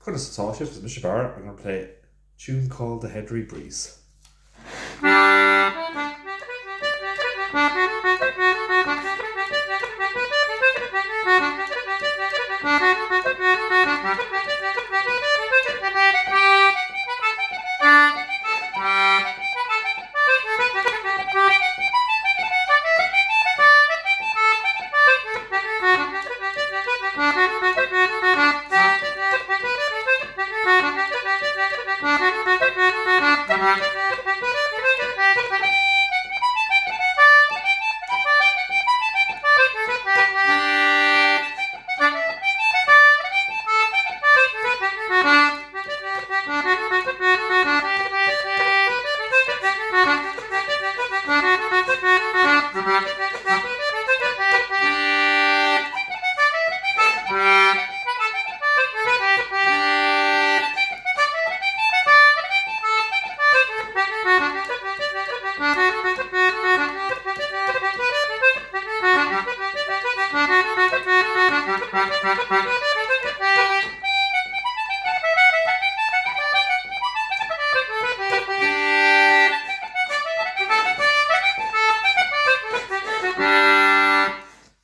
Goodness, it's all shift. It's Mr. Barr. I'm going to play a tune called The Heathery Breeze.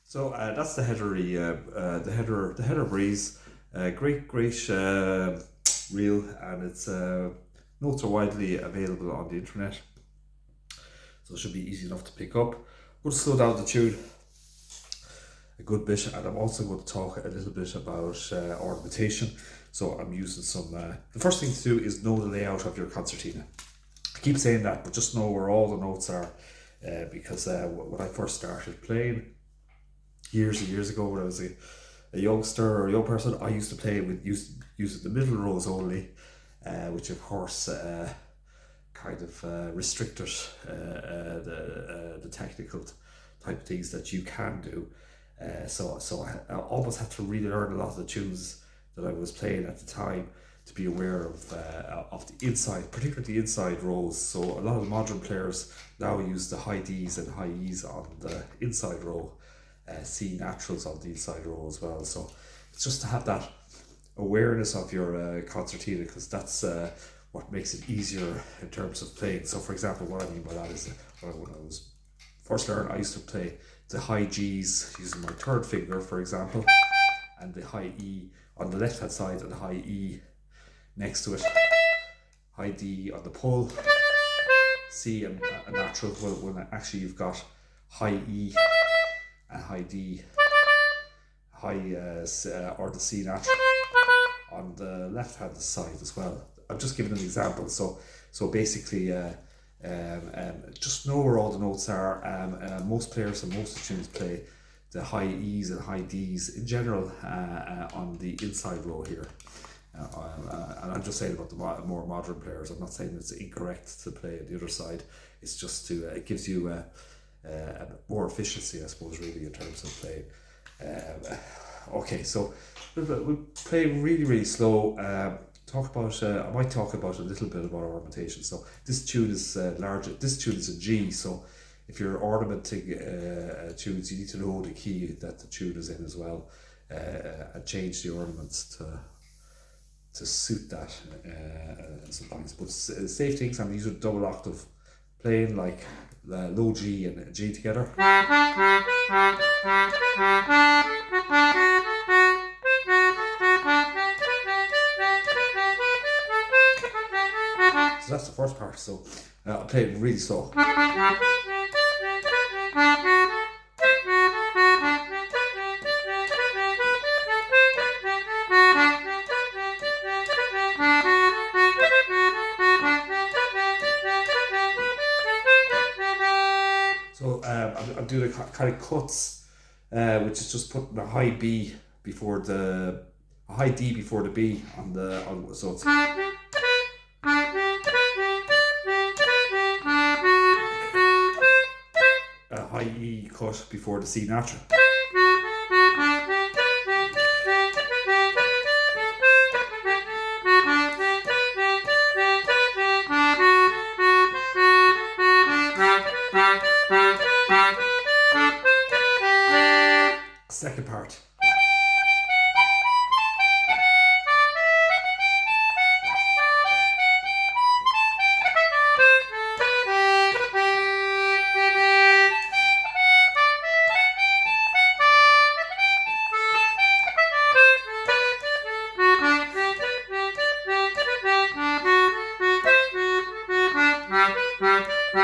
So that's the header breeze. Great reel, and its notes are widely available on the internet, so it should be easy enough to pick up. I'm going to slow down the tune a good bit, and I'm also going to talk a little bit about ornamentation. So I'm using some. The first thing to do is know the layout of your concertina. I keep saying that, but just know where all the notes are, because when I first started playing years and years ago, when I was a youngster or a young person, I used to play with using the middle rows only, which of course kind of restricted the technical type of things that you can do. So I almost had to really learn a lot of the tunes that I was playing at the time to be aware of the inside, particularly the inside rows. So a lot of the modern players now use the high Ds and high Es on the inside row, C naturals on the inside row as well. So it's just to have that awareness of your concertina, because that's what makes it easier in terms of playing. So for example, what I mean by that is when I was first learning, I used to play the high Gs using my third finger, for example, and the high E on the left hand side and the high E next to it, high D on the pull, C and a natural. Well, when actually you've got high E and high D, or the C natural on the left hand side as well. I'm just giving an example. So basically, just know where all the notes are. Most players and most tunes play the high E's and high D's in general on the inside row here. And I'm just saying about the more modern players. I'm not saying it's incorrect to play on the other side. It's just it gives you more efficiency, I suppose, really, in terms of playing. Okay, so we'll play really slow. I might talk about a little bit about ornamentation. So this tune is larger. This tune is a G. So if you're ornamenting tunes, you need to know the key that the tune is in as well, and change the ornaments to suit that sometimes. But safe things, I'm using double octave playing, like low G and G together. So that's the first part. So I'll play it really slow. So I'm doing a kind of cuts, which is just putting a high B before a high D before the B so it's a high E cut before the C natural. Second part. So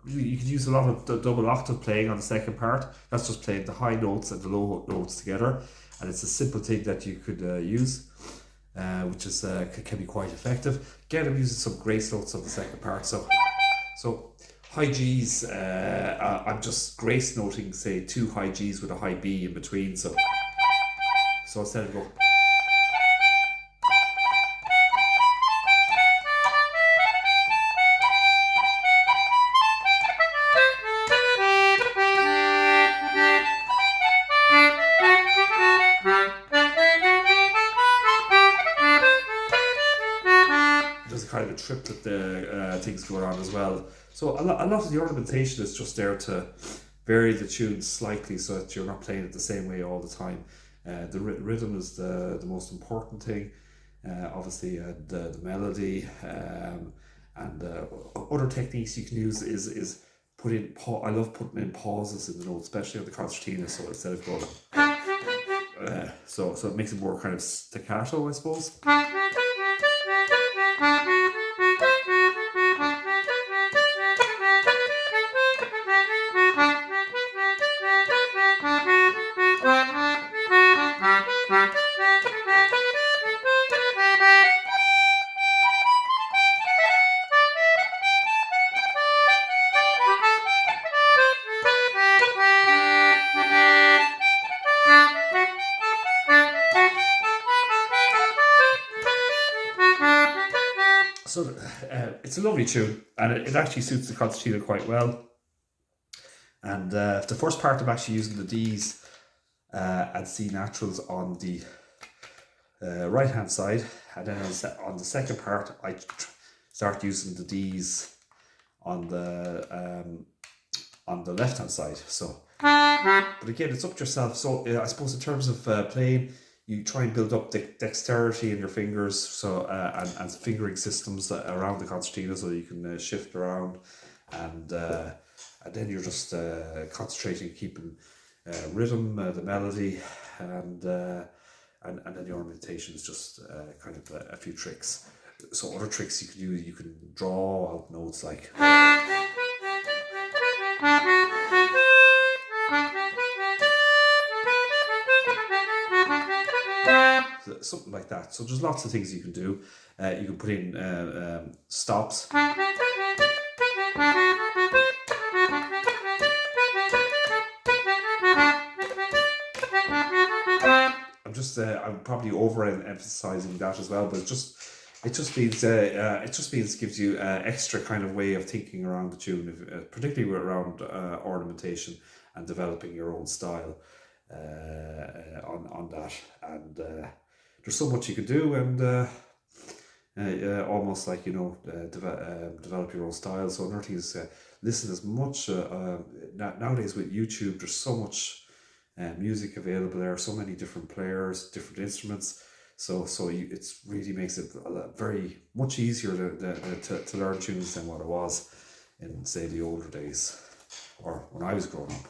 you could use a lot of the double octave playing on the second part. That's just playing the high notes and the low notes together, and it's a simple thing that you could use, which is can be quite effective. Again, I'm using some grace notes on the second part. So high G's. I'm just grace noting, say, two high G's with a high B in between. So instead of going. There's a kind of a triplet things going on as well. So a lot of the ornamentation is just there to vary the tunes slightly so that you're not playing it the same way all the time. The rhythm is the most important thing, obviously, the melody, and other techniques you can use is put in. I love putting in pauses in the notes, especially on the concertina. So instead of going, so it makes it more kind of staccato, I suppose. So it's a lovely tune, and it actually suits the concertina quite well. And the first part, I'm actually using the D's and C naturals on the right hand side, and then on the second part I start using the D's on the left hand side. So, but again, it's up to yourself. So I suppose in terms of playing, you try and build up the dexterity in your fingers, so and fingering systems around the concertina, so you can shift around, and then you're just concentrating, keeping rhythm, the melody, and then the ornamentation is just kind of a few tricks. So other tricks you can do, you can draw out notes like. Something like that. So there's lots of things you can do. You can put in stops. I'm I'm probably overemphasizing that as well, but it just means gives you extra kind of way of thinking around the tune, particularly around ornamentation and developing your own style on that. And there's so much you can do, and almost like, develop your own style. So another thing is listen as much. Nowadays with YouTube, there's so much music available there, so many different players, different instruments. So it really makes it very much easier to learn tunes than what it was in, say, the older days, or when I was growing up.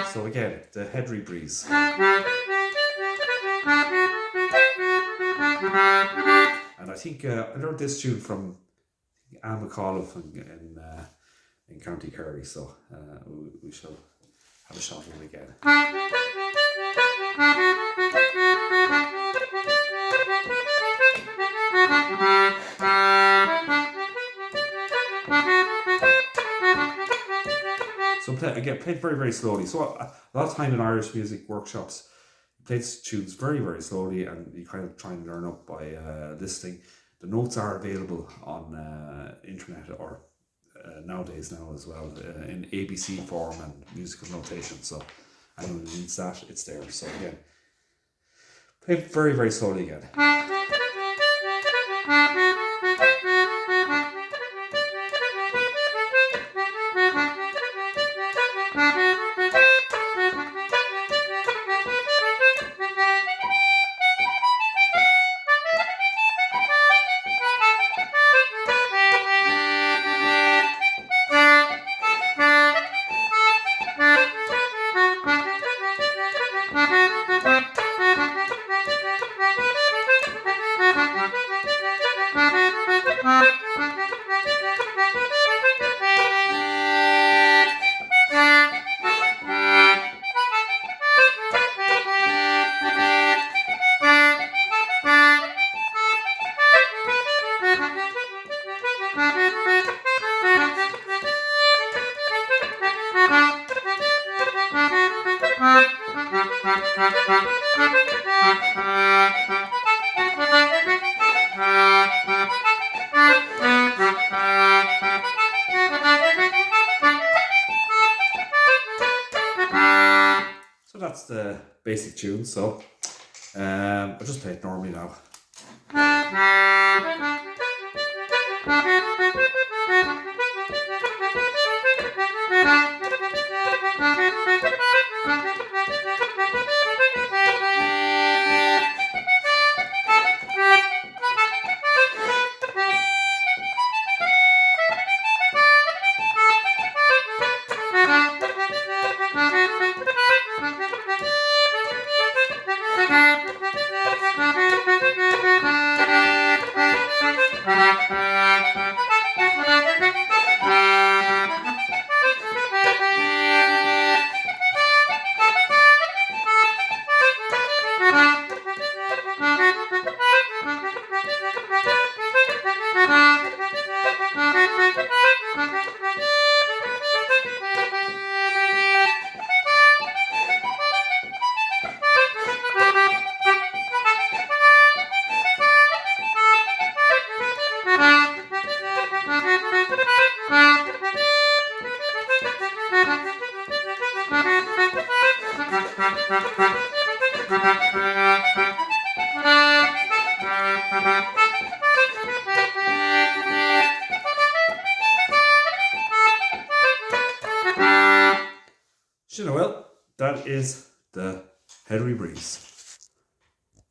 So again, the Headry Breeze. And I think I learned this tune from Anne McAuliffe in County Kerry, so we shall have a shot of it again. So played very, very slowly. So a lot of time in Irish music workshops, you play tunes very, very slowly, and you kind of try and learn up by listening. The notes are available on internet, or nowadays now as well, in ABC form and musical notation. So anyone who needs that, it's there. So again, play very, very slowly again. So that's the basic tune. So I'll just play it normally now.